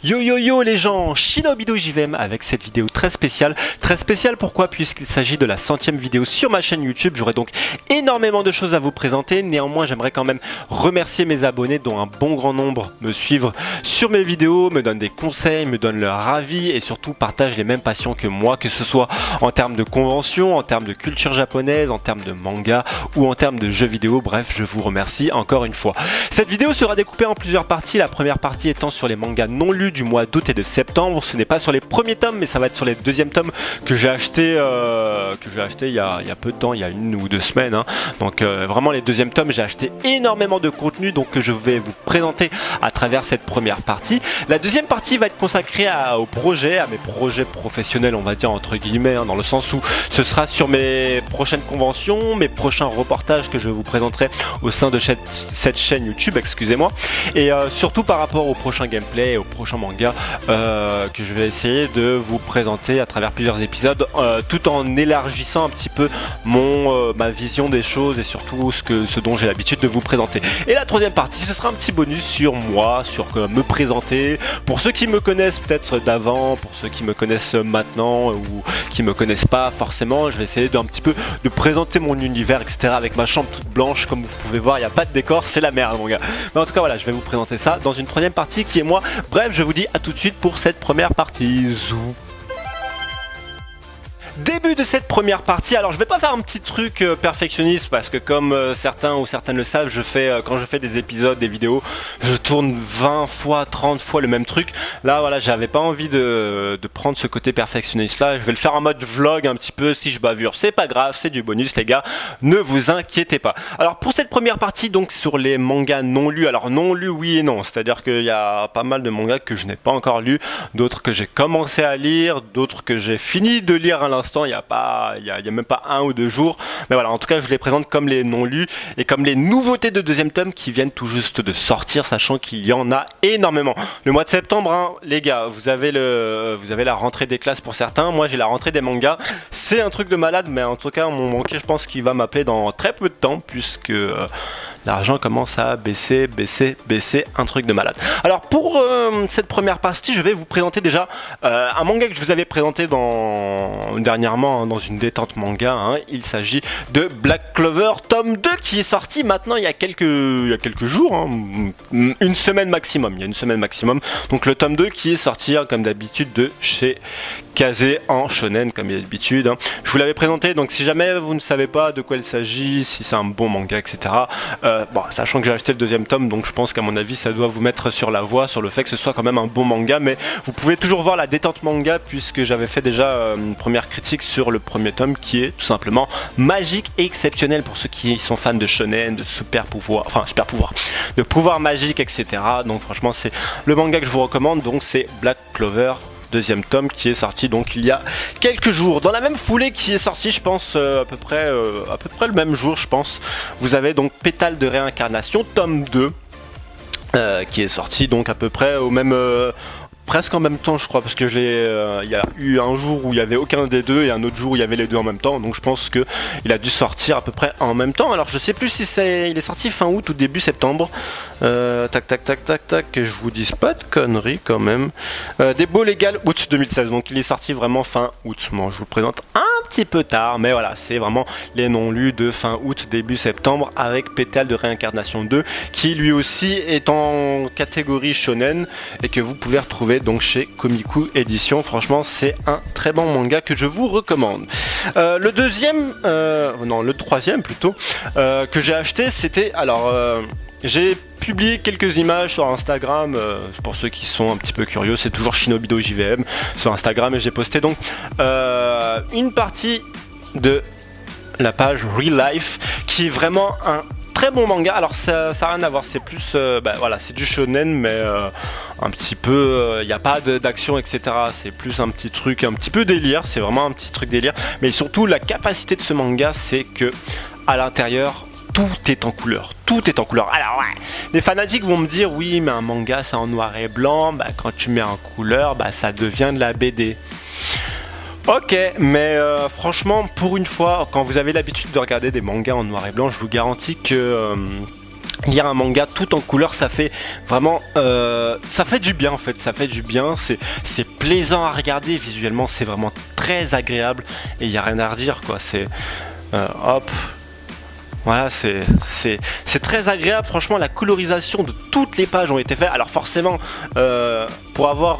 Yo yo yo les gens, Shinobido JVM avec cette vidéo très spéciale. Très spéciale pourquoi? Puisqu'il s'agit de la 100e vidéo sur ma chaîne YouTube. J'aurai donc énormément de choses à vous présenter. Néanmoins, j'aimerais quand même remercier mes abonnés dont un bon grand nombre me suivent sur mes vidéos, me donnent des conseils, me donnent leur avis et surtout partagent les mêmes passions que moi, que ce soit en termes de convention, en termes de culture japonaise, en termes de manga ou en termes de jeux vidéo. Bref, je vous remercie encore une fois. Cette vidéo sera découpée en plusieurs parties. La première partie étant sur les mangas non lus du mois d'août et de septembre. Ce n'est pas sur les premiers tomes, mais ça va être sur les deuxièmes tomes que j'ai acheté il y a peu de temps, il y a 1 ou 2 semaines. Hein. Donc vraiment les deuxièmes tomes, j'ai acheté énormément de contenu donc que je vais vous présenter à travers cette première partie. La deuxième partie va être consacrée à mes projets professionnels, on va dire entre guillemets, hein, dans le sens où ce sera sur mes prochaines conventions, mes prochains reportages que je vous présenterai au sein de cette chaîne YouTube, excusez-moi, et surtout par rapport au prochain gameplay et au prochain manga que je vais essayer de vous présenter à travers plusieurs épisodes, tout en élargissant un petit peu ma vision des choses et surtout ce dont j'ai l'habitude de vous présenter. Et la troisième partie, ce sera un petit bonus sur moi, sur me présenter, pour ceux qui me connaissent peut-être d'avant, pour ceux qui me connaissent maintenant ou qui me connaissent pas forcément. Je vais essayer d'un petit peu de présenter mon univers, etc. avec ma chambre toute blanche, comme vous pouvez voir, il n'y a pas de décor, c'est la merde mon gars. Mais en tout cas voilà, je vais vous présenter ça dans une troisième partie qui est moi. Bref, je vous dis à tout de suite pour cette première partie. Zou. Début de cette première partie, alors je vais pas faire un petit truc perfectionniste parce que comme certains ou certaines le savent, quand je fais des épisodes, des vidéos, je tourne 20 fois, 30 fois le même truc. Là voilà, j'avais pas envie de prendre ce côté perfectionniste là, je vais le faire en mode vlog un petit peu. Si je bavure, c'est pas grave, c'est du bonus les gars, ne vous inquiétez pas. Alors pour cette première partie donc sur les mangas non lus, alors non lus oui et non, c'est-à-dire qu'il y a pas mal de mangas que je n'ai pas encore lus, d'autres que j'ai commencé à lire, d'autres que j'ai fini de lire à l'instant. Il y a même pas 1 ou 2 jours, mais voilà, en tout cas je les présente comme les non lus et comme les nouveautés de deuxième tome qui viennent tout juste de sortir, sachant qu'il y en a énormément. Le mois de septembre, hein, les gars, vous avez la rentrée des classes pour certains, moi j'ai la rentrée des mangas, c'est un truc de malade, mais en tout cas mon banquier je pense qu'il va m'appeler dans très peu de temps puisque l'argent commence à baisser, un truc de malade. Alors pour cette première partie, je vais vous présenter déjà un manga que je vous avais présenté dernièrement dans une détente manga. Hein. Il s'agit de Black Clover tome 2 qui est sorti maintenant il y a quelques jours, hein. Une semaine maximum. Il y a une semaine maximum. Donc le tome 2 qui est sorti hein, comme d'habitude de chez Kazé en shonen comme d'habitude. Hein. Je vous l'avais présenté, donc si jamais vous ne savez pas de quoi il s'agit, si c'est un bon manga, etc. Sachant que j'ai acheté le deuxième tome, donc je pense qu'à mon avis ça doit vous mettre sur la voie, sur le fait que ce soit quand même un bon manga, mais vous pouvez toujours voir la détente manga puisque j'avais fait déjà une première critique sur le premier tome qui est tout simplement magique et exceptionnel pour ceux qui sont fans de shonen, de super pouvoir, de pouvoirs magiques, etc. Donc franchement c'est le manga que je vous recommande, donc c'est Black Clover deuxième tome qui est sorti donc il y a quelques jours. Dans la même foulée qui est sorti, je pense à peu près le même jour, je pense, vous avez donc Pétale de réincarnation tome 2 qui est sorti donc à peu près au même presque en même temps je crois, parce que il y a eu un jour où il n'y avait aucun des deux et un autre jour où il y avait les deux en même temps, donc je pense que il a dû sortir à peu près en même temps. Alors je sais plus si il est sorti fin août ou début septembre. Que je vous dise pas de conneries quand même. Des beaux légal août 2016, donc il est sorti vraiment fin août. Bon, je vous le présente un petit peu tard, mais voilà, c'est vraiment les non lus de fin août début septembre avec Pétale de réincarnation 2 qui lui aussi est en catégorie shonen et que vous pouvez retrouver donc chez Komiku Édition. Franchement c'est un très bon manga que je vous recommande. Le troisième plutôt que j'ai acheté, c'était j'ai publié quelques images sur Instagram pour ceux qui sont un petit peu curieux, c'est toujours Shinobido JVM sur Instagram et j'ai posté donc une partie de la page Real Life qui est vraiment un très bon manga. Alors ça n'a rien à voir, c'est plus c'est du shonen mais un petit peu il n'y a pas d'action, etc. C'est plus un petit truc un petit peu délire, c'est vraiment un petit truc délire, mais surtout la capacité de ce manga c'est que à l'intérieur tout est en couleur, Alors ouais, les fanatiques vont me dire oui mais un manga c'est en noir et blanc, quand tu mets en couleur ça devient de la BD. Ok, mais franchement pour une fois, quand vous avez l'habitude de regarder des mangas en noir et blanc, je vous garantis que lire un manga tout en couleur, ça fait vraiment ça fait du bien en fait, ça fait du bien, c'est plaisant à regarder visuellement, c'est vraiment très agréable et il n'y a rien à redire quoi. C'est hop, voilà, c'est très agréable. Franchement, la colorisation de toutes les pages ont été faites. Alors forcément, pour avoir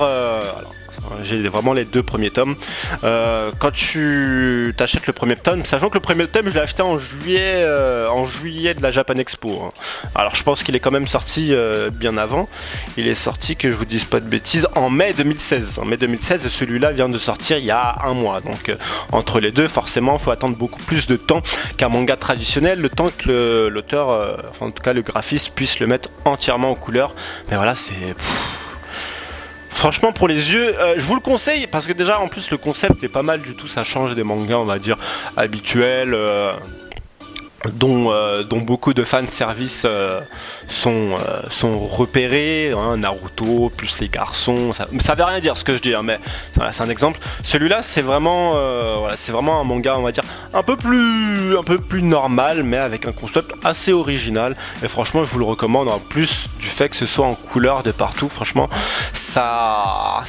j'ai vraiment les 2 premiers tomes. Quand tu t'achètes le premier tome, sachant que le premier tome je l'ai acheté en juillet de la Japan Expo. Alors je pense qu'il est quand même sorti bien avant. Il est sorti, que je vous dise pas de bêtises, en mai 2016. En mai 2016, celui-là vient de sortir il y a un mois. Donc entre les deux, forcément, il faut attendre beaucoup plus de temps qu'un manga traditionnel, le temps que l'auteur, enfin en tout cas le graphiste, puisse le mettre entièrement en couleur. Mais voilà, c'est... Franchement, pour les yeux, je vous le conseille parce que déjà en plus le concept est pas mal du tout, ça change des mangas on va dire habituels dont beaucoup de fanservice sont repérés, hein, Naruto plus les garçons, ça veut rien dire ce que je dis, hein, mais voilà, c'est un exemple. Celui-là c'est vraiment un manga on va dire un peu plus normal, mais avec un concept assez original, et franchement je vous le recommande, en plus du fait que ce soit en couleur de partout. Franchement ça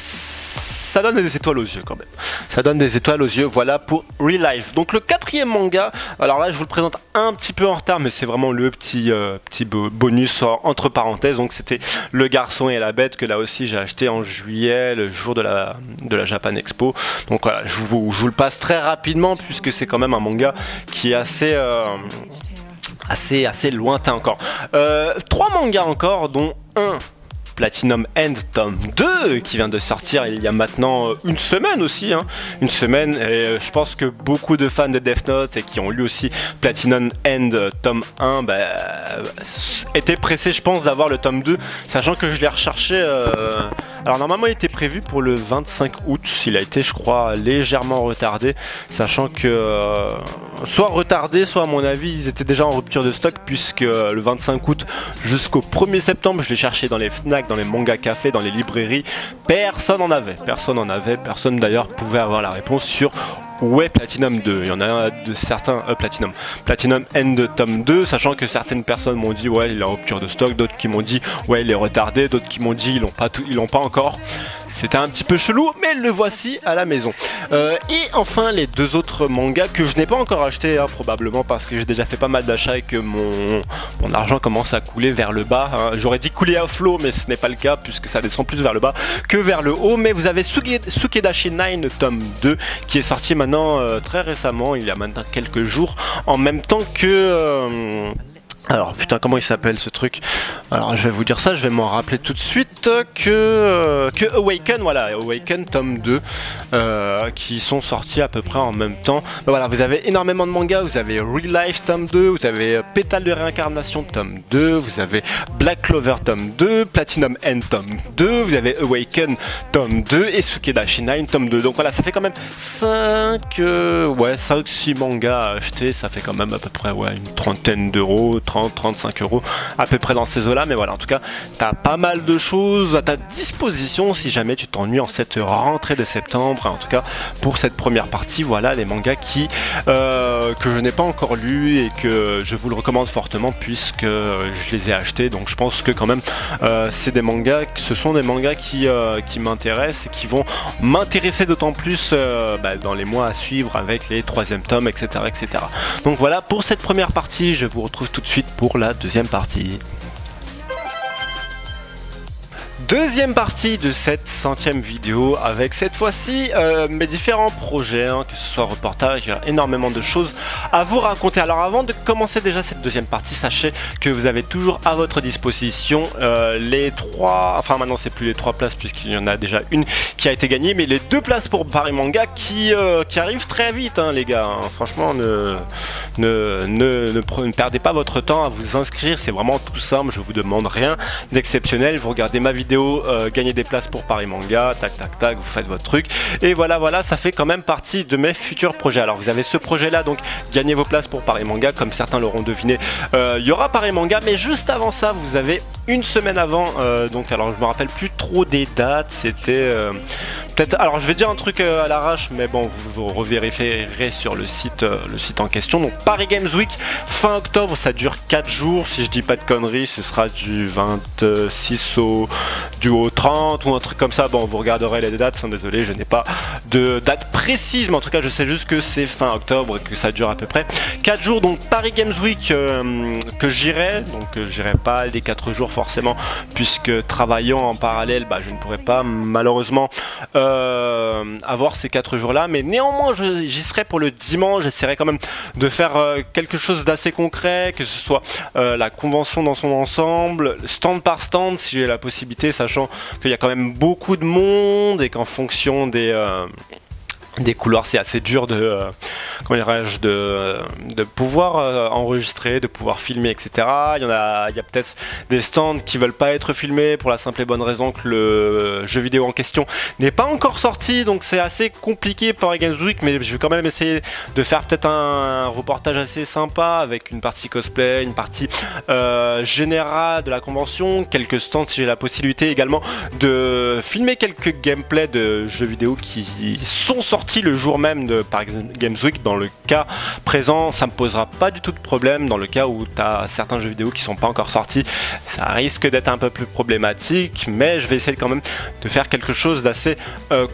donne des étoiles aux yeux quand même. Ça donne des étoiles aux yeux, voilà pour Real Life. Donc le 4e manga, alors là je vous le présente un petit peu en retard, mais c'est vraiment le petit bonus entre parenthèses. Donc c'était Le Garçon et la Bête, que là aussi j'ai acheté en juillet, le jour de la Japan Expo. Donc voilà, je vous le passe très rapidement puisque c'est quand même un manga qui est assez lointain encore. 3 mangas encore, dont un Platinum End tome 2 qui vient de sortir il y a maintenant une semaine aussi, hein. Une semaine, et je pense que beaucoup de fans de Death Note et qui ont lu aussi Platinum End tome 1 étaient pressés je pense d'avoir le tome 2, sachant que je l'ai recherché alors normalement il était prévu pour le 25 août, il a été je crois légèrement retardé, sachant que soit retardé, soit à mon avis ils étaient déjà en rupture de stock, puisque le 25 août jusqu'au 1er septembre je l'ai cherché dans les Fnac, dans les manga cafés, dans les librairies, personne n'en avait, personne d'ailleurs pouvait avoir la réponse sur où est Platinum 2. Il y en a de certains Platinum End tome 2, sachant que certaines personnes m'ont dit ouais il est en rupture de stock, d'autres qui m'ont dit ouais il est retardé, d'autres qui m'ont dit ils l'ont pas encore. C'était un petit peu chelou, mais le voici à la maison. Et enfin, les 2 autres mangas que je n'ai pas encore acheté, hein, probablement parce que j'ai déjà fait pas mal d'achats et que mon argent commence à couler vers le bas. Hein. J'aurais dit couler à flot, mais ce n'est pas le cas puisque ça descend plus vers le bas que vers le haut. Mais vous avez Sukedashi 9 tome 2 qui est sorti maintenant très récemment, il y a maintenant quelques jours, en même temps que... alors putain, comment il s'appelle ce truc? Alors je vais vous dire ça, je vais m'en rappeler tout de suite, que Awaken, voilà, Awaken tome 2 qui sont sortis à peu près en même temps. Ben voilà, vous avez énormément de mangas, vous avez Real Life tome 2, vous avez Pétale de réincarnation tome 2, vous avez Black Clover tome 2, Platinum End tome 2, vous avez Awaken tome 2 et Sukedashi 9 tome 2. Donc voilà, ça fait quand même 5-6 mangas à acheter, ça fait quand même à peu près une trentaine d'euros, 30-35 euros à peu près dans ces eaux là, mais voilà, en tout cas t'as pas mal de choses à ta disposition si jamais tu t'ennuies en cette rentrée de septembre. En tout cas pour cette première partie, voilà les mangas que je n'ai pas encore lus et que je vous le recommande fortement puisque je les ai achetés. Donc je pense que quand même ce sont des mangas qui m'intéressent et qui vont m'intéresser d'autant plus dans les mois à suivre avec les 3e tomes, etc. Donc voilà pour cette première partie, je vous retrouve tout de suite pour la deuxième partie. Deuxième partie de cette 100e vidéo avec cette fois-ci mes différents projets, hein, que ce soit reportage, il y a énormément de choses à vous raconter. Alors avant de commencer déjà cette deuxième partie, sachez que vous avez toujours à votre disposition les 3, enfin maintenant c'est plus les 3 places puisqu'il y en a déjà une qui a été gagnée, mais les 2 places pour Paris Manga qui arrivent très vite, hein, les gars, hein. Franchement ne perdez pas votre temps à vous inscrire, c'est vraiment tout simple, je vous demande rien d'exceptionnel, vous regardez ma vidéo, gagner des places pour Paris Manga, tac, vous faites votre truc, et voilà, ça fait quand même partie de mes futurs projets. Alors vous avez ce projet là, donc gagnez vos places pour Paris Manga, comme certains l'auront deviné, il y aura Paris Manga, mais juste avant ça, vous avez une semaine avant, donc alors je me rappelle plus trop des dates, c'était peut-être, alors je vais dire un truc à l'arrache, mais bon, vous revérifierez sur le site en question. Donc Paris Games Week, fin octobre, ça dure 4 jours. Si je dis pas de conneries, ce sera du 26 au 30 ou un truc comme ça. Bon, vous regarderez les dates, désolé, je n'ai pas de date précise, mais en tout cas, je sais juste que c'est fin octobre et que ça dure à peu près 4 jours. Donc Paris Games Week que j'irai, donc j'irai pas les 4 jours forcément, puisque travaillant en parallèle, je ne pourrais pas malheureusement avoir ces 4 jours là, mais néanmoins j'y serai pour le dimanche. J'essaierai quand même de faire quelque chose d'assez concret, que ce soit la convention dans son ensemble, stand par stand si j'ai la possibilité, sachant qu'il y a quand même beaucoup de monde et qu'en fonction des couloirs, c'est assez dur de pouvoir enregistrer, de pouvoir filmer, etc. Il y a peut-être des stands qui veulent pas être filmés pour la simple et bonne raison que le jeu vidéo en question n'est pas encore sorti, donc c'est assez compliqué pour Paris Games Week, mais je vais quand même essayer de faire peut-être un reportage assez sympa avec une partie cosplay, une partie générale de la convention, quelques stands si j'ai la possibilité également de filmer quelques gameplays de jeux vidéo qui sont sortis le jour même de Paris Games Week. Dans le cas présent, ça me posera pas du tout de problème. Dans le cas où tu as certains jeux vidéo qui sont pas encore sortis, ça risque d'être un peu plus problématique, mais je vais essayer quand même de faire quelque chose d'assez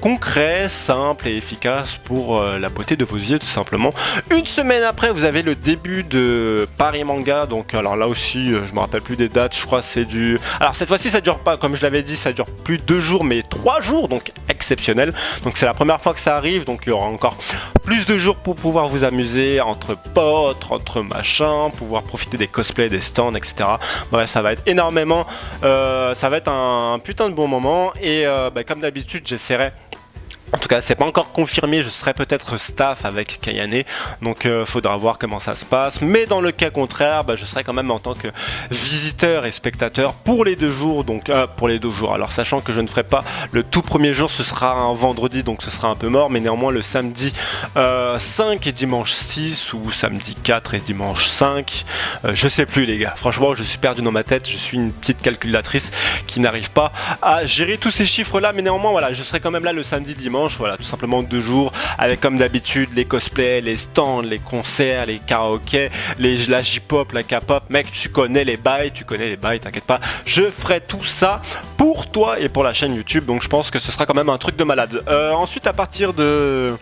concret, simple et efficace pour la beauté de vos yeux, tout simplement. Une semaine après, vous avez le début de Paris Manga. Donc alors là aussi, je me rappelle plus des dates, je crois c'est du... Alors cette fois-ci, ça dure pas, comme je l'avais dit, ça dure plus 2 jours, mais 3 jours, donc exceptionnel. Donc c'est la première fois que ça arrive, donc il y aura encore plus de jours pour pouvoir vous amuser entre potes, entre machins, pouvoir profiter des cosplays, des stands, etc. Bref, ça va être énormément, ça va être un putain de bon moment. Et comme d'habitude, j'essaierai. En tout cas, c'est pas encore confirmé, je serai peut-être staff avec Kayane, donc faudra voir comment ça se passe. Mais dans le cas contraire, je serai quand même en tant que visiteur et spectateur pour les 2 jours, donc pour les 2 jours. Alors sachant que je ne ferai pas le tout premier jour, ce sera un vendredi, donc ce sera un peu mort, mais néanmoins le samedi 5 et dimanche 6, ou samedi 4 et dimanche 5, je sais plus les gars, franchement je suis perdu dans ma tête, je suis une petite calculatrice qui n'arrive pas à gérer tous ces chiffres là, mais néanmoins voilà, je serai quand même là le samedi, dimanche. Voilà, tout simplement 2 jours avec comme d'habitude les cosplays, les stands, les concerts, les karaokés, la J-pop, la K-pop. Mec, tu connais les bails, t'inquiète pas. Je ferai tout ça pour toi et pour la chaîne YouTube, donc je pense que ce sera quand même un truc de malade. Ensuite, à partir de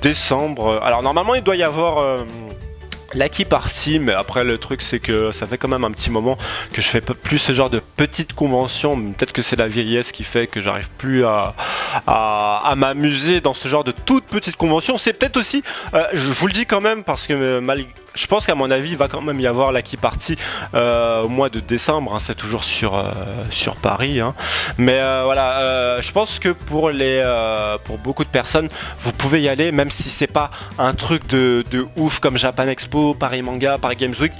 décembre, alors normalement il doit y avoir... Lucky Party, mais après le truc c'est que ça fait quand même un petit moment que je fais plus ce genre de petites conventions. Peut-être que c'est la vieillesse qui fait que j'arrive plus à m'amuser dans ce genre de toutes petites conventions. C'est peut-être aussi, je vous le dis quand même, parce que je pense qu'à mon avis il va quand même y avoir Lucky Party au mois de décembre, hein, c'est toujours sur Paris, hein. Mais voilà, je pense que pour beaucoup de personnes vous pouvez y aller, même si c'est pas un truc de ouf comme Japan Expo, Paris Manga, Paris Games Week.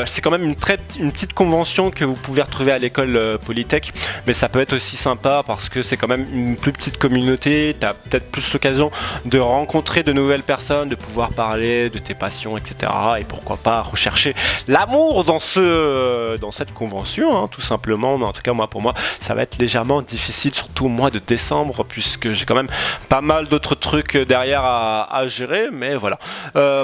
C'est quand même une petite convention que vous pouvez retrouver à l'école Polytech, mais ça peut être aussi sympa parce que c'est quand même une plus petite communauté, tu as peut-être plus l'occasion de rencontrer de nouvelles personnes, de pouvoir parler de tes passions, etc. Et pourquoi pas rechercher l'amour dans cette convention, hein, tout simplement. Mais en tout cas, pour moi, ça va être légèrement difficile, surtout au mois de décembre, puisque j'ai quand même pas mal d'autres trucs derrière à gérer. Mais voilà.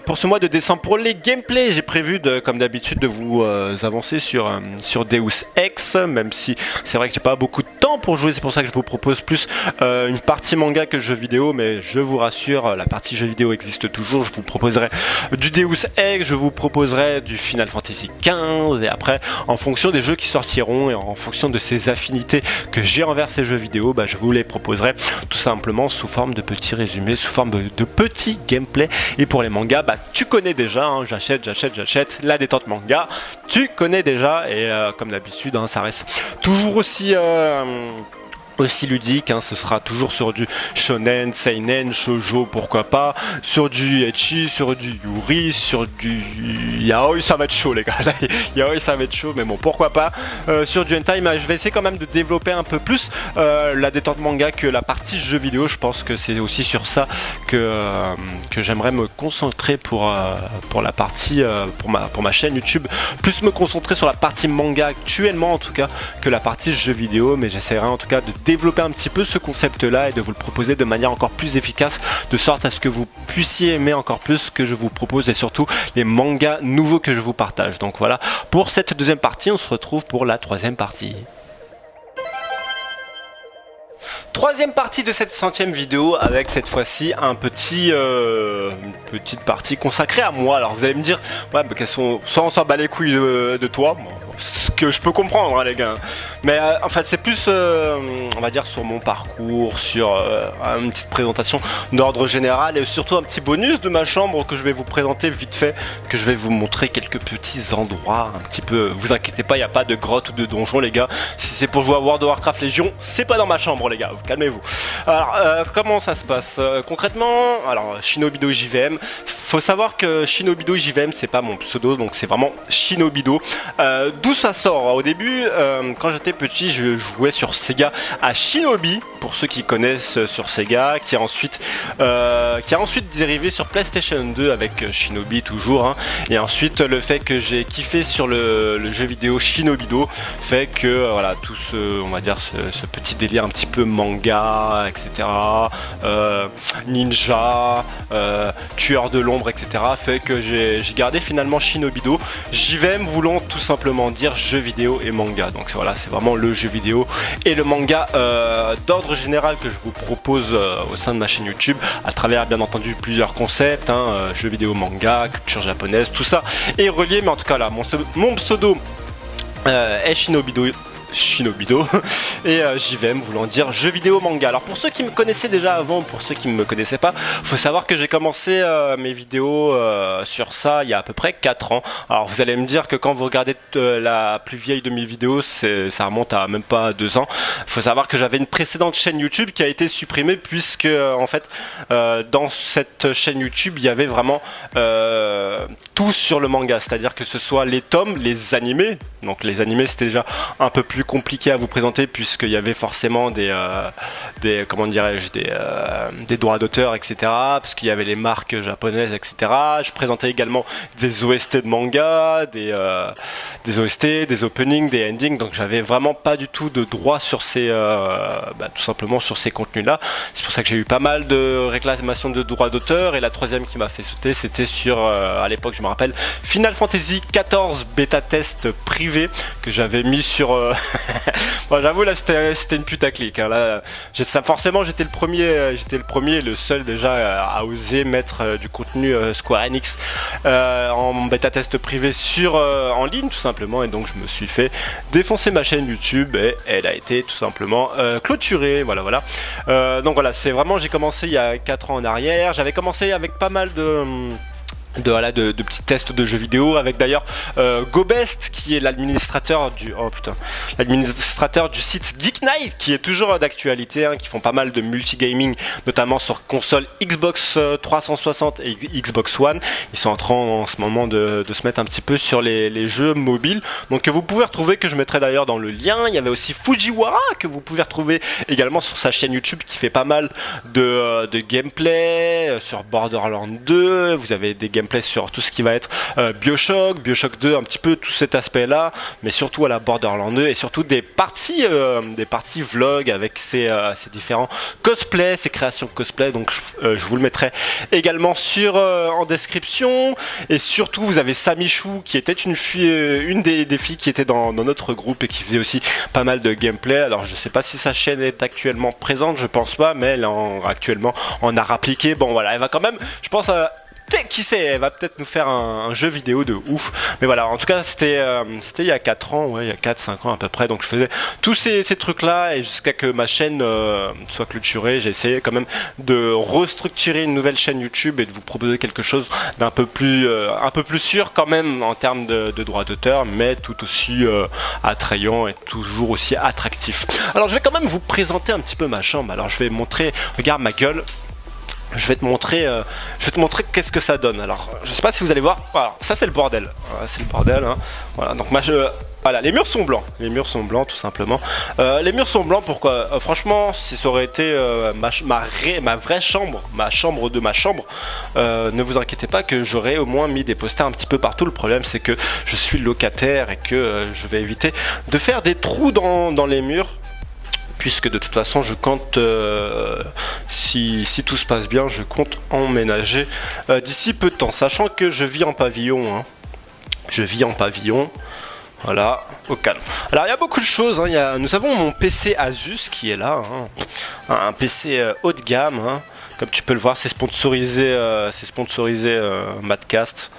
Pour ce mois de décembre, pour les gameplays, j'ai prévu, comme d'habitude, de vous avancer sur Deus Ex, même si c'est vrai que j'ai pas beaucoup de temps pour jouer. C'est pour ça que je vous propose plus une partie manga que jeu vidéo. Mais je vous rassure, la partie jeu vidéo existe toujours. Je vous proposerai du Deus Ex, je vous proposerai du Final Fantasy XV, et après en fonction des jeux qui sortiront et en fonction de ces affinités que j'ai envers ces jeux vidéo, je vous les proposerai tout simplement sous forme de petits résumés, sous forme de petits gameplays. Et pour les mangas, tu connais déjà, hein, j'achète la détente manga, tu connais déjà, et comme d'habitude, hein, ça reste toujours aussi ludique, hein, ce sera toujours sur du shonen, seinen, shoujo, pourquoi pas, sur du ecchi, sur du yuri, sur du yaoi, ça va être chaud les gars, là, yaoi ça va être chaud, mais bon pourquoi pas, sur du hentai. Mais je vais essayer quand même de développer un peu plus la détente manga que la partie jeu vidéo. Je pense que c'est aussi sur ça que j'aimerais me concentrer pour la partie pour ma chaîne YouTube, plus me concentrer sur la partie manga actuellement en tout cas que la partie jeu vidéo, mais j'essaierai en tout cas de développer un petit peu ce concept là et de vous le proposer de manière encore plus efficace, de sorte à ce que vous puissiez aimer encore plus ce que je vous propose et surtout les mangas nouveaux que je vous partage. Donc voilà, pour cette deuxième partie, on se retrouve pour la troisième partie. Troisième partie de cette 100e vidéo avec cette fois-ci une petite partie consacrée à moi. Alors vous allez me dire, ouais, mais soit on s'en bat les couilles de toi, bon, ce que je peux comprendre, hein, les gars. Mais en fait c'est plus, on va dire, sur mon parcours, sur une petite présentation d'ordre général et surtout un petit bonus de ma chambre que je vais vous présenter vite fait, que je vais vous montrer quelques petits endroits un petit peu. Vous inquiétez pas, il n'y a pas de grotte ou de donjon, les gars. Si c'est pour jouer à World of Warcraft Légion, c'est pas dans ma chambre, les gars. Calmez-vous. Alors, comment ça se passe concrètement? Alors, Shinobido JVM. Faut savoir que Shinobido JVM, c'est pas mon pseudo, donc c'est vraiment Shinobido. D'où ça sort? Au début, quand j'étais petit, je jouais sur Sega à Shinobi, pour ceux qui connaissent sur Sega, qui a ensuite dérivé sur PlayStation 2 avec Shinobi toujours. Hein. Et ensuite, le fait que j'ai kiffé sur le jeu vidéo Shinobido fait que voilà, tout ce, on va dire, ce petit délire un petit peu manga, etc. Ninja, tueur de l'ombre, etc. fait que j'ai gardé finalement Shinobido. JVM voulant tout simplement dire jeu vidéo et manga. Donc voilà, c'est vraiment le jeu vidéo et le manga d'ordre général que je vous propose au sein de ma chaîne YouTube, à travers bien entendu plusieurs concepts, hein, jeux vidéo, manga, culture japonaise, tout ça est relié. Mais en tout cas là, mon pseudo est Shinobido et JVM voulant dire jeux vidéo manga. Alors pour ceux qui me connaissaient déjà avant, pour ceux qui ne me connaissaient pas, faut savoir que j'ai commencé mes vidéos sur ça il y a à peu près 4 ans. Alors vous allez me dire que quand vous regardez la plus vieille de mes vidéos, ça remonte à même pas 2 ans. Faut savoir que j'avais une précédente chaîne YouTube qui a été supprimée puisque en fait dans cette chaîne YouTube il y avait vraiment tout sur le manga, c'est-à-dire que ce soit les tomes, les animés. Donc les animés c'était déjà un peu plus compliqué à vous présenter puisqu'il y avait forcément des comment dirais-je, des droits d'auteur, etc. Parce qu'il y avait les marques japonaises, etc. Je présentais également des OST de manga, des OST, des openings, des endings. Donc j'avais vraiment pas du tout de droit sur ces tout simplement sur ces contenus-là. C'est pour ça que j'ai eu pas mal de réclamations de droits d'auteur. Et la troisième qui m'a fait sauter, c'était sur à l'époque, je me rappelle, Final Fantasy XIV bêta test privé que j'avais mis sur bon, j'avoue là c'était une putaclic, hein. Là forcément j'étais le premier, le seul déjà à oser mettre du contenu Square Enix en bêta test privé en ligne tout simplement, et donc je me suis fait défoncer ma chaîne YouTube et elle a été tout simplement clôturée. Voilà. Donc voilà, c'est vraiment, j'ai commencé il y a 4 ans en arrière. J'avais commencé avec pas mal de petits tests de jeux vidéo avec d'ailleurs GoBest qui est l'administrateur du site Geek Night, qui est toujours d'actualité, hein, qui font pas mal de multigaming notamment sur console Xbox 360 et Xbox One. Ils sont en train en ce moment de se mettre un petit peu sur les jeux mobiles, donc que vous pouvez retrouver, que je mettrai d'ailleurs dans le lien. Il y avait aussi Fujiwara que vous pouvez retrouver également sur sa chaîne YouTube, qui fait pas mal de gameplay sur Borderlands 2. Vous avez des gameplays sur tout ce qui va être Bioshock 2, un petit peu tout cet aspect là, mais surtout à la Borderlands 2, et surtout des parties vlog avec ces différents cosplays, ces créations cosplay. Donc je vous le mettrai également en description. Et surtout vous avez Samichou qui était une des filles qui était dans notre groupe et qui faisait aussi pas mal de gameplay. Alors je sais pas si sa chaîne est actuellement présente, je pense pas, mais elle actuellement en art appliqué. Bon voilà, elle va quand même, je pense, qui sait, elle va peut-être nous faire un jeu vidéo de ouf. Mais voilà, en tout cas c'était il y a 4 ans, ouais, il y a 4-5 ans à peu près. Donc je faisais tous ces trucs là, et jusqu'à que ma chaîne soit clôturée, j'ai essayé quand même de restructurer une nouvelle chaîne YouTube et de vous proposer quelque chose d'un peu plus sûr quand même en termes de droits d'auteur, mais tout aussi attrayant et toujours aussi attractif. Alors je vais quand même vous présenter un petit peu ma chambre. Alors je vais montrer, regarde ma gueule. Je vais te montrer qu'est-ce que ça donne. Alors, je sais pas si vous allez voir. Voilà, ça c'est le bordel. Voilà, c'est le bordel. Hein. Voilà, donc voilà, les murs sont blancs. Les murs sont blancs, tout simplement. Les murs sont blancs. Pourquoi franchement, si ça aurait été ma vraie chambre, ma chambre de ma chambre, ne vous inquiétez pas que j'aurais au moins mis des posters un petit peu partout. Le problème, c'est que je suis locataire et que je vais éviter de faire des trous dans les murs, puisque de toute façon je compte, si tout se passe bien, je compte emménager d'ici peu de temps, sachant que je vis en pavillon, hein. Je vis en pavillon, voilà, au calme. Alors il y a beaucoup de choses, hein. Nous avons mon PC Asus qui est là, hein. Un PC haut de gamme, hein. Comme tu peux le voir, c'est sponsorisé, Madcast.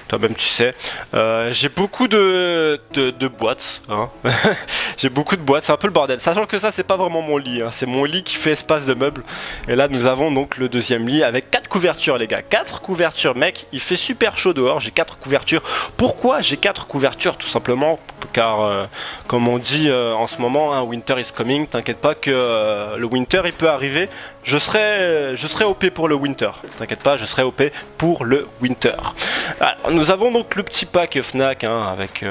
Toi-même tu sais. J'ai beaucoup de boîtes, hein. J'ai beaucoup de boîtes, c'est un peu le bordel. Sachant que ça c'est pas vraiment mon lit, hein. C'est mon lit qui fait espace de meubles. Et là nous avons donc le deuxième lit avec 4 couvertures les gars. 4 couvertures mec, il fait super chaud dehors, j'ai 4 couvertures. Pourquoi j'ai 4 couvertures? Tout simplement car comme on dit en ce moment, hein, winter is coming, t'inquiète pas que le winter il peut arriver. Je serai OP pour le winter, t'inquiète pas, je serai OP pour le winter. Alors, nous avons donc le petit pack Fnac, hein, avec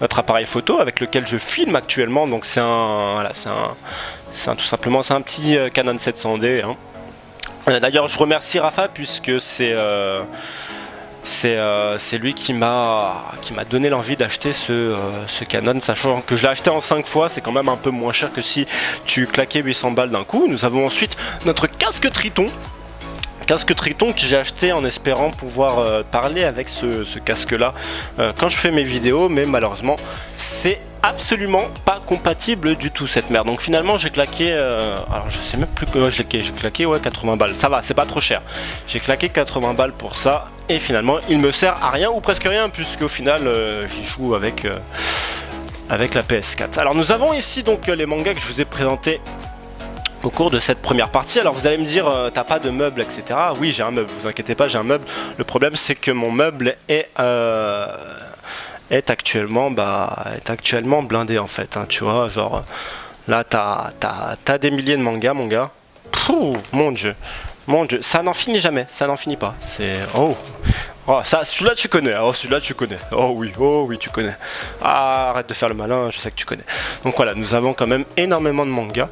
notre appareil photo avec lequel je filme actuellement. Donc c'est tout simplement c'est un petit Canon 700D, hein. D'ailleurs je remercie Rafa puisque c'est lui qui m'a donné l'envie d'acheter ce Canon, sachant que je l'ai acheté en 5 fois, c'est quand même un peu moins cher que si tu claquais 800 balles d'un coup. Nous avons ensuite notre casque Triton que j'ai acheté en espérant pouvoir parler avec ce casque là quand je fais mes vidéos, mais malheureusement c'est absolument pas compatible du tout cette merde. Donc finalement j'ai claqué alors je sais même plus que j'ai claqué ouais 80 balles, ça va, c'est pas trop cher. J'ai claqué 80 balles pour ça et finalement il me sert à rien ou presque rien, puisqu'au final j'y joue avec la PS4. Alors nous avons ici donc les mangas que je vous ai présentés au cours de cette première partie. Alors vous allez me dire t'as pas de meubles etc. Oui j'ai un meuble, vous inquiétez pas, j'ai un meuble. Le problème c'est que mon meuble est actuellement blindé en fait, hein, tu vois, genre là t'as des milliers de mangas mon gars. Pouh, mon dieu, ça n'en finit jamais, ça n'en finit pas. C'est oh ça, celui-là tu connais, oh oui tu connais. Ah, arrête de faire le malin, je sais que tu connais. Donc voilà, nous avons quand même énormément de mangas.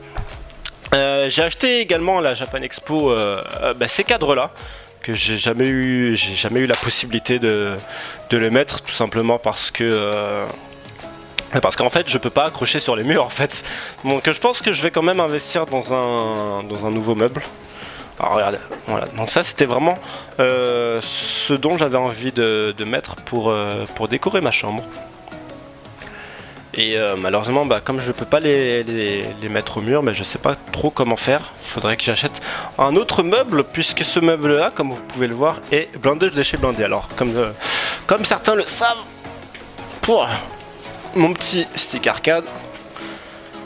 J'ai acheté également à la Japan Expo ces cadres là que j'ai jamais eu la possibilité de les mettre, tout simplement parce qu'en fait je peux pas accrocher sur les murs en fait. Donc je pense que je vais quand même investir dans un nouveau meuble. Alors regardez, voilà, donc ça c'était vraiment ce dont j'avais envie de mettre pour décorer ma chambre. Et malheureusement, comme je peux pas les mettre au mur, je sais pas trop comment faire. Il faudrait que j'achète un autre meuble, puisque ce meuble là, comme vous pouvez le voir, est blindé de chez blindé. Alors comme certains le savent, pour mon petit stick arcade,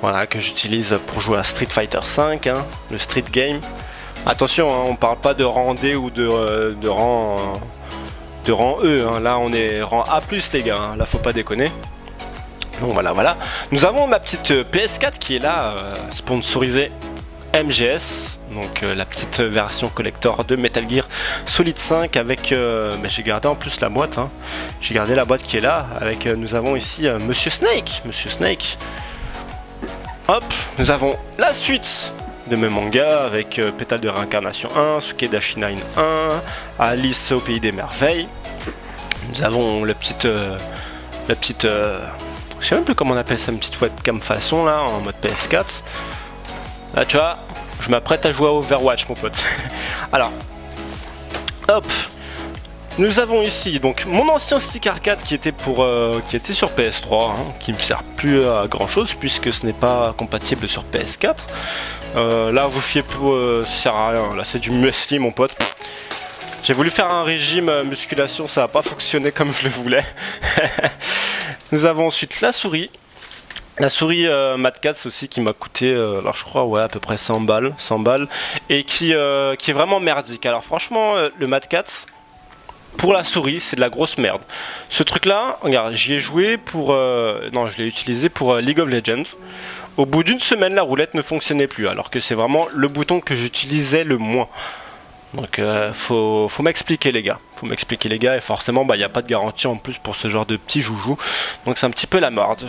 voilà, que j'utilise pour jouer à Street Fighter V, hein, le Street Game. Attention, hein, on parle pas de rang D ou de rang E, hein. Là on est rang A+, les gars, hein. Là faut pas déconner. Donc voilà. Nous avons ma petite PS4 qui est là, sponsorisée MGS, donc la petite version collector de Metal Gear Solid 5 avec, j'ai gardé en plus la boîte, hein. J'ai gardé la boîte qui est là, avec, nous avons ici Monsieur Snake. Hop, nous avons la suite de mes mangas avec Pétale de réincarnation 1, Sukedashi 9 1, Alice au pays des merveilles. Nous avons la petite je sais même plus comment on appelle ça, une petite webcam façon là, en mode PS4. Là tu vois, je m'apprête à jouer à Overwatch mon pote. Alors, hop, nous avons ici donc mon ancien stick arcade qui était sur PS3, hein, qui ne me sert plus à grand chose puisque ce n'est pas compatible sur PS4. Là vous fiez plus, ça sert à rien, là c'est du muesli mon pote. J'ai voulu faire un régime musculation, ça n'a pas fonctionné comme je le voulais. Nous avons ensuite la souris. La souris Madcast aussi qui m'a coûté, alors je crois ouais à peu près 100 balles, et qui est vraiment merdique. Alors franchement le Madcast pour la souris c'est de la grosse merde. Ce truc là, regarde, j'y ai joué je l'ai utilisé pour League of Legends. Au bout d'une semaine la roulette ne fonctionnait plus, alors que c'est vraiment le bouton que j'utilisais le moins. Donc faut m'expliquer les gars, et forcément il n'y a pas de garantie en plus pour ce genre de petits joujoux, donc c'est un petit peu la merde.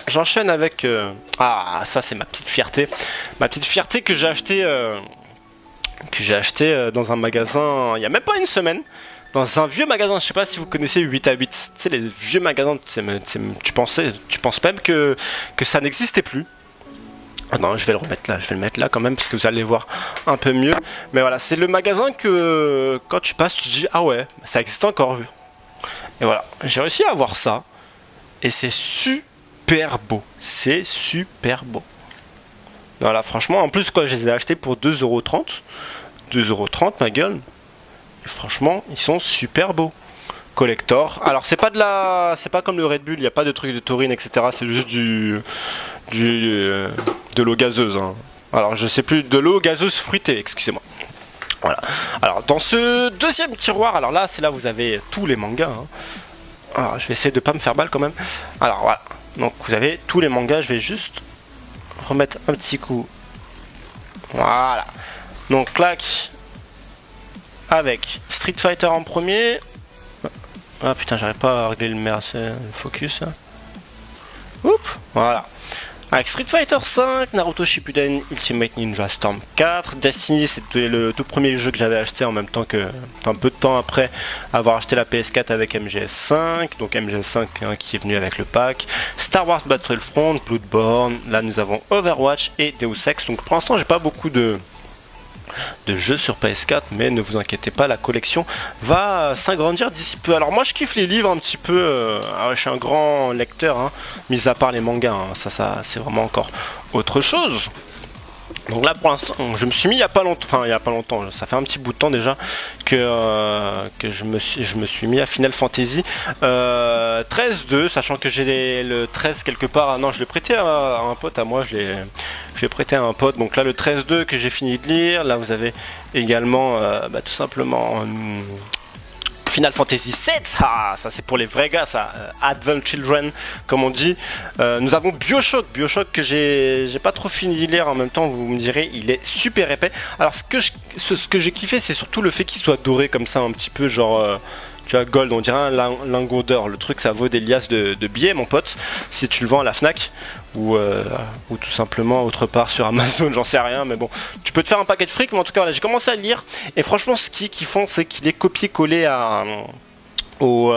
J'enchaîne avec ça c'est ma petite fierté que j'ai acheté dans un magasin il n'y a même pas une semaine, dans un vieux magasin. Je sais pas si vous connaissez 8 à 8, tu sais les vieux magasins, tu penses même que ça n'existait plus. Ah non, je vais le remettre là, je vais le mettre là quand même parce que vous allez voir un peu mieux. Mais voilà, c'est le magasin que quand tu passes, tu te dis ah ouais, ça existe encore. Et voilà, j'ai réussi à avoir ça et c'est super beau, c'est super beau. Voilà, franchement, en plus quoi, je les ai achetés pour 2,30€. 2,30€ ma gueule. Et franchement, ils sont super beaux. Collector. Alors c'est pas comme le Red Bull, il n'y a pas de truc de taurine, etc. C'est juste de l'eau gazeuse. Hein. Alors je sais plus, de l'eau gazeuse fruitée, excusez-moi. Voilà. Alors dans ce deuxième tiroir, alors là c'est là où vous avez tous les mangas. Hein. Alors je vais essayer de pas me faire mal quand même. Alors voilà. Donc vous avez tous les mangas. Je vais juste remettre un petit coup. Voilà. Donc clac. Avec Street Fighter en premier. Ah putain, j'arrive pas à régler le focus. Là. Oups, voilà. Avec Street Fighter 5, Naruto Shippuden, Ultimate Ninja Storm 4, Destiny, c'était le tout premier jeu que j'avais acheté en même temps que, enfin peu de temps après avoir acheté la PS4 avec MGS5, donc MGS5 hein, qui est venu avec le pack, Star Wars Battlefront, Bloodborne, là nous avons Overwatch et Deus Ex, donc pour l'instant j'ai pas beaucoup de jeux sur PS4, mais ne vous inquiétez pas, la collection va s'agrandir d'ici peu. Alors moi je kiffe les livres un petit peu, je suis un grand lecteur, hein, mis à part les mangas, hein, ça c'est vraiment encore autre chose. Donc là pour l'instant je me suis mis il y a pas longtemps, ça fait un petit bout de temps déjà que je me suis mis à Final Fantasy 13-2, sachant que j'ai le 13 quelque part. Ah non, je l'ai prêté à un pote à moi, je l'ai prêté à un pote. Donc là le 13-2 que j'ai fini de lire. Là vous avez également tout simplement Final Fantasy 7, ah, ça c'est pour les vrais gars, ça, Advent Children, comme on dit. Nous avons Bioshock que j'ai pas trop fini de lire. En même temps, vous me direz, il est super épais. Alors, ce que j'ai kiffé, c'est surtout le fait qu'il soit doré comme ça, un petit peu genre. Tu vois, gold, on dirait un lingot d'or. Le truc, ça vaut des liasses de billets, mon pote, si tu le vends à la Fnac ou tout simplement autre part sur Amazon, j'en sais rien, mais bon, tu peux te faire un paquet de fric. Mais en tout cas, voilà, j'ai commencé à le lire et franchement, ce qui est kiffant, c'est qu'il est copié-collé au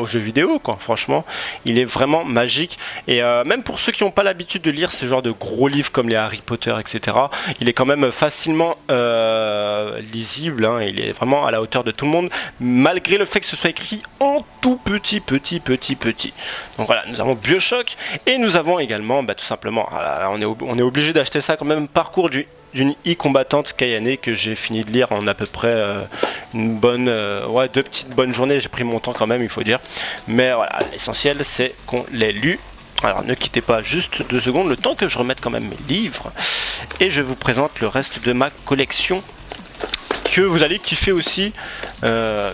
jeu vidéo quoi. Franchement il est vraiment magique et même pour ceux qui n'ont pas l'habitude de lire ce genre de gros livres comme les Harry Potter etc, il est quand même facilement lisible hein. Il est vraiment à la hauteur de tout le monde malgré le fait que ce soit écrit en tout petit. Donc voilà, nous avons Bioshock et nous avons également tout simplement on est obligé d'acheter ça quand même, Parcours d'une e-combattante Kayane, que j'ai fini de lire en à peu près une bonne 2 petites bonnes journées. J'ai pris mon temps quand même, il faut dire, mais voilà, l'essentiel c'est qu'on l'ait lu. Alors ne quittez pas juste 2 secondes, le temps que je remette quand même mes livres et je vous présente le reste de ma collection que vous allez kiffer aussi, que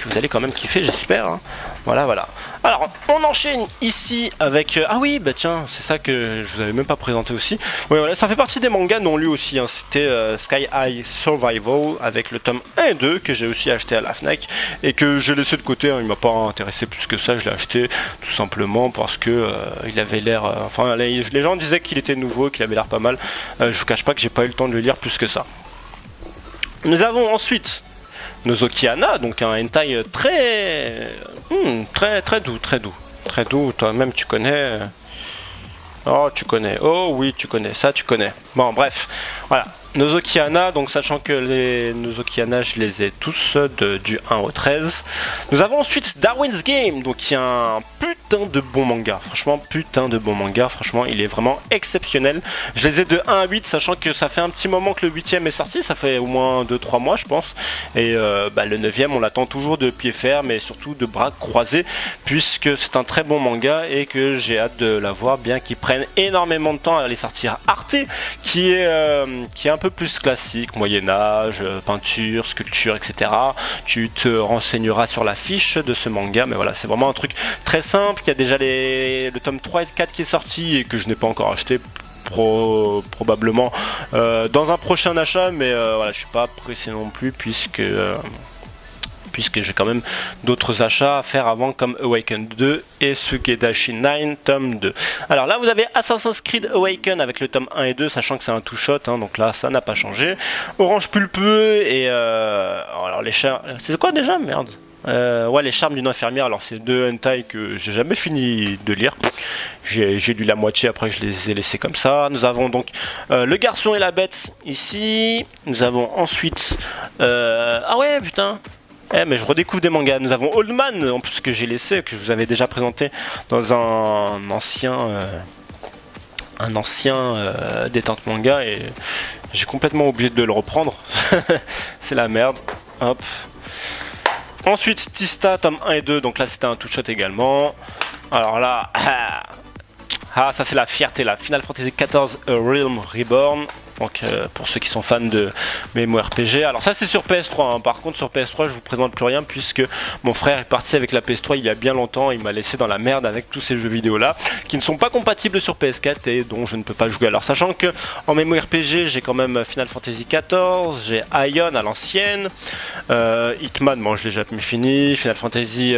vous allez quand même kiffer, j'espère hein. Voilà. Alors on enchaîne ici avec ah oui tiens, c'est ça que je vous avais même pas présenté aussi. Oui voilà, ça fait partie des mangas non lus aussi hein. C'était Sky High Survival avec le tome 1 et 2 que j'ai aussi acheté à la Fnac et que j'ai laissé de côté hein. Il m'a pas intéressé plus que ça, je l'ai acheté tout simplement parce que il avait l'air les gens disaient qu'il était nouveau, qu'il avait l'air pas mal. Je vous cache pas que j'ai pas eu le temps de le lire plus que ça. Nous avons ensuite Nozokiana, donc un hentai très doux. Toi-même tu connais. Oh oui tu connais ça, tu connais. Bon bref, voilà. Nozokiana, donc sachant que les Nozokiana je les ai tous du 1 au 13. Nous avons ensuite Darwin's Game, donc qui est un putain de bon manga, franchement il est vraiment exceptionnel. Je les ai de 1 à 8, sachant que ça fait un petit moment que le 8ème est sorti, ça fait au moins 2-3 mois je pense, et le 9ème on l'attend toujours de pied ferme et surtout de bras croisés, puisque c'est un très bon manga et que j'ai hâte de l'avoir, bien qu'il prenne énormément de temps à aller sortir. Arte, qui est un peu plus classique, Moyen-Âge, peinture, sculpture, etc. Tu te renseigneras sur la fiche de ce manga, mais voilà, c'est vraiment un truc très simple. Il y a déjà le tome 3 et 4 qui est sorti et que je n'ai pas encore acheté. Probablement dans un prochain achat, mais voilà, je suis pas pressé non plus puisque j'ai quand même d'autres achats à faire avant, comme Awaken 2 et Sugedashi 9 tome 2. Alors là vous avez Assassin's Creed Awaken avec le tome 1 et 2, sachant que c'est un two shot hein, donc là ça n'a pas changé. Orange pulpeux et alors les chats, c'est quoi déjà, merde, Ouais, les charmes d'une infirmière. Alors c'est deux hentai que j'ai jamais fini de lire. J'ai lu la moitié, après je les ai laissés comme ça. Nous avons donc Le Garçon et la Bête ici. Nous avons ensuite ah ouais putain. Mais je redécouvre des mangas. Nous avons Old Man, en plus que j'ai laissé, que je vous avais déjà présenté dans un ancien détente manga, et j'ai complètement oublié de le reprendre. C'est la merde. Hop. Ensuite Tista tome 1 et 2, donc là c'était un two shot également. Alors là, ça c'est la fierté là. Final Fantasy XIV A Realm Reborn. Donc pour ceux qui sont fans de MMORPG. Alors ça c'est sur PS3 hein. Par contre sur PS3 je vous présente plus rien, puisque mon frère est parti avec la PS3 il y a bien longtemps. Il m'a laissé dans la merde avec tous ces jeux vidéo là qui ne sont pas compatibles sur PS4 et dont je ne peux pas jouer. Alors sachant que en MMORPG j'ai quand même Final Fantasy XIV, j'ai Aion à l'ancienne, Hitman, bon je l'ai jamais fini, Final Fantasy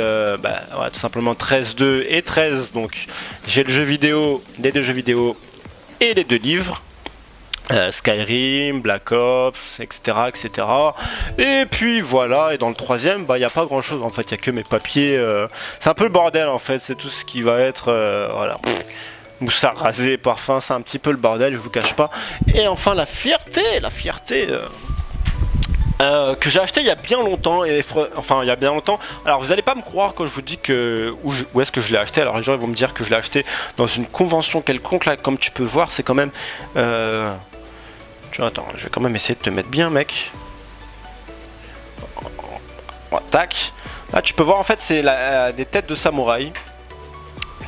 tout simplement 13-2 et 13. Donc j'ai le jeu vidéo, les deux jeux vidéo et les deux livres. Skyrim, Black Ops, etc., etc. Et puis voilà, et dans le troisième, il n'y a pas grand chose en fait, il n'y a que mes papiers. C'est un peu le bordel en fait, c'est tout ce qui va être. Voilà. Moussard rasé, parfum, c'est un petit peu le bordel, je vous cache pas. Et enfin la fierté que j'ai acheté il y a bien longtemps, enfin il y a bien longtemps. Alors vous allez pas me croire quand je vous dis que où est-ce que je l'ai acheté. Alors les gens ils vont me dire que je l'ai acheté dans une convention quelconque là, comme tu peux voir, c'est quand même. Attends, je vais quand même essayer de te mettre bien, mec. Tac. Là, tu peux voir, en fait, c'est des têtes de samouraï.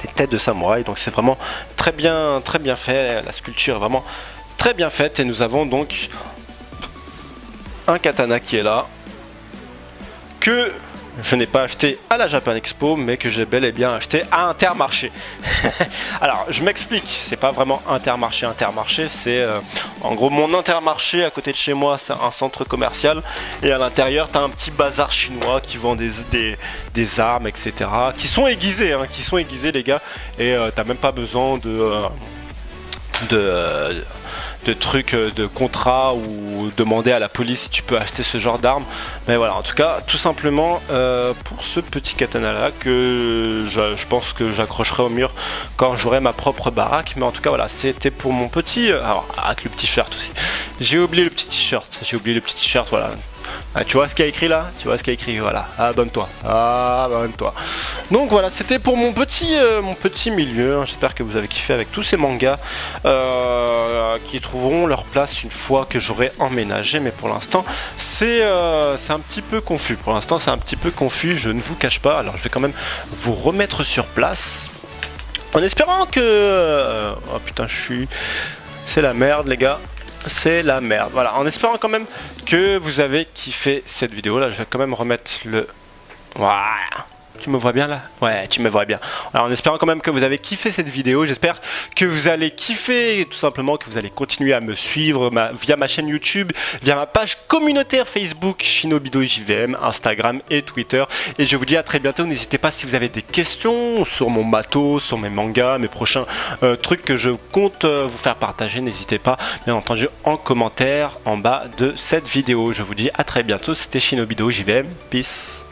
Des têtes de samouraï, donc c'est vraiment très bien fait. La sculpture est vraiment très bien faite. Et nous avons donc un katana qui est là, que je n'ai pas acheté à la Japan Expo, mais que j'ai bel et bien acheté à Intermarché. Alors, je m'explique, c'est pas vraiment Intermarché, c'est en gros mon Intermarché à côté de chez moi, c'est un centre commercial, et à l'intérieur, t'as un petit bazar chinois qui vend des armes, etc., qui sont aiguisées, les gars, et t'as même pas besoin de trucs de contrat ou demander à la police si tu peux acheter ce genre d'armes. Mais voilà, en tout cas, tout simplement pour ce petit katana là que je pense que j'accrocherai au mur quand j'aurai ma propre baraque. Mais en tout cas voilà, c'était pour mon petit alors avec le petit shirt aussi. J'ai oublié le petit t-shirt, voilà. Ah, tu vois ce qu'il y a écrit là? Tu vois ce qu'il y a écrit, voilà. Abonne-toi. Donc voilà, c'était pour mon petit milieu. J'espère que vous avez kiffé avec tous ces mangas qui trouveront leur place une fois que j'aurai emménagé. Mais pour l'instant, c'est un petit peu confus. Je ne vous cache pas. Alors je vais quand même vous remettre sur place. En espérant que... oh putain, c'est la merde les gars. C'est la merde. Voilà, en espérant quand même que vous avez kiffé cette vidéo là, je vais quand même remettre le... Voilà. Tu me vois bien là? Ouais, tu me vois bien. Alors en espérant quand même que vous avez kiffé cette vidéo, j'espère que vous allez kiffer, tout simplement que vous allez continuer à me suivre via ma chaîne YouTube, via ma page communautaire Facebook, Shinobido JVM, Instagram et Twitter. Et je vous dis à très bientôt. N'hésitez pas si vous avez des questions sur mon matos, sur mes mangas, mes prochains trucs que je compte vous faire partager. N'hésitez pas, bien entendu, en commentaire en bas de cette vidéo. Je vous dis à très bientôt. C'était Shinobido JVM. Peace.